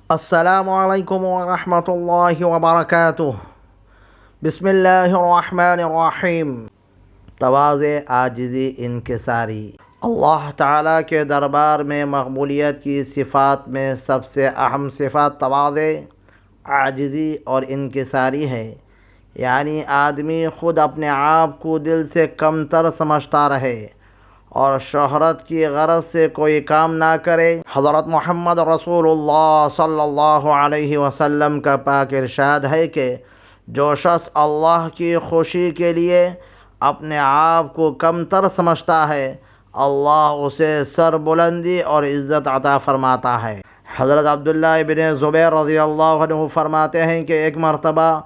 السلام علیکم ورحمۃ اللہ وبرکاتہ۔ بسم اللہ الرحمن الرحیم۔ تواضع، عاجزی، انکساری۔ اللہ تعالیٰ کے دربار میں مقبولیت کی صفات میں سب سے اہم صفات تواضع، عاجزی اور انکساری ہے، یعنی آدمی خود اپنے آپ کو دل سے کم تر سمجھتا رہے اور شہرت کی غرض سے کوئی کام نہ کرے۔ حضرت محمد رسول اللہ صلی اللہ علیہ وسلم کا پاک ارشاد ہے کہ جو شخص اللہ کی خوشی کے لیے اپنے آپ کو کم تر سمجھتا ہے، اللہ اسے سربلندی اور عزت عطا فرماتا ہے۔ حضرت عبداللہ ابن زبیر رضی اللہ عنہ فرماتے ہیں کہ ایک مرتبہ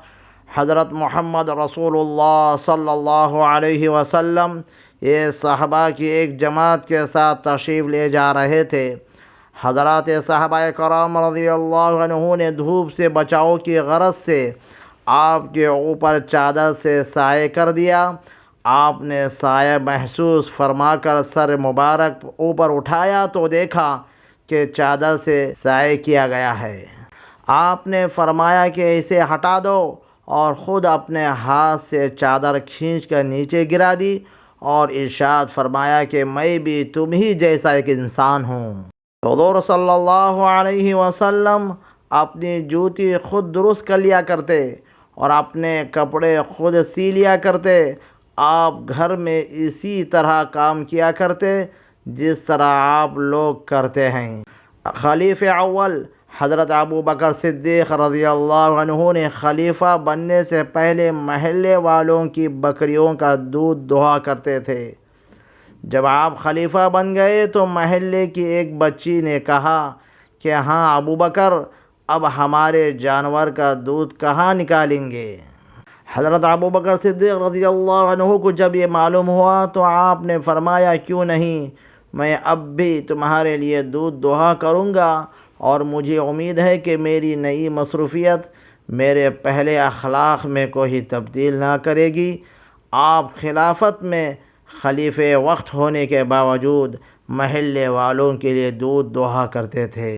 حضرت محمد رسول اللہ صلی اللہ علیہ وسلم یہ صحابہ کی ایک جماعت کے ساتھ تشریف لے جا رہے تھے۔ حضرات صحابہ کرام رضی اللہ عنہ نے دھوپ سے بچاؤ کی غرض سے آپ کے اوپر چادر سے سایہ کر دیا۔ آپ نے سایہ محسوس فرما کر سر مبارک اوپر اٹھایا تو دیکھا کہ چادر سے سایہ کیا گیا ہے۔ آپ نے فرمایا کہ اسے ہٹا دو، اور خود اپنے ہاتھ سے چادر کھینچ کر نیچے گرا دی اور ارشاد فرمایا کہ میں بھی تم ہی جیسا ایک انسان ہوں۔ حضور صلی اللہ علیہ وسلم اپنی جوتی خود درست کر لیا کرتے اور اپنے کپڑے خود سی لیا کرتے۔ آپ گھر میں اسی طرح کام کیا کرتے جس طرح آپ لوگ کرتے ہیں۔ خلیفہ اول حضرت ابو بکر صدیق رضی اللہ عنہ نے خلیفہ بننے سے پہلے محلے والوں کی بکریوں کا دودھ دہا کرتے تھے۔ جب آپ خلیفہ بن گئے تو محلے کی ایک بچی نے کہا کہ ہاں ابو بکر، اب ہمارے جانور کا دودھ کہاں نکالیں گے؟ حضرت ابو بکر صدیق رضی اللہ عنہ کو جب یہ معلوم ہوا تو آپ نے فرمایا کیوں نہیں، میں اب بھی تمہارے لیے دودھ دہا کروں گا، اور مجھے امید ہے کہ میری نئی مصروفیت میرے پہلے اخلاق میں کوئی تبدیل نہ کرے گی۔ آپ خلافت میں خلیفہ وقت ہونے کے باوجود محلے والوں کے لیے دودھ دہا کرتے تھے۔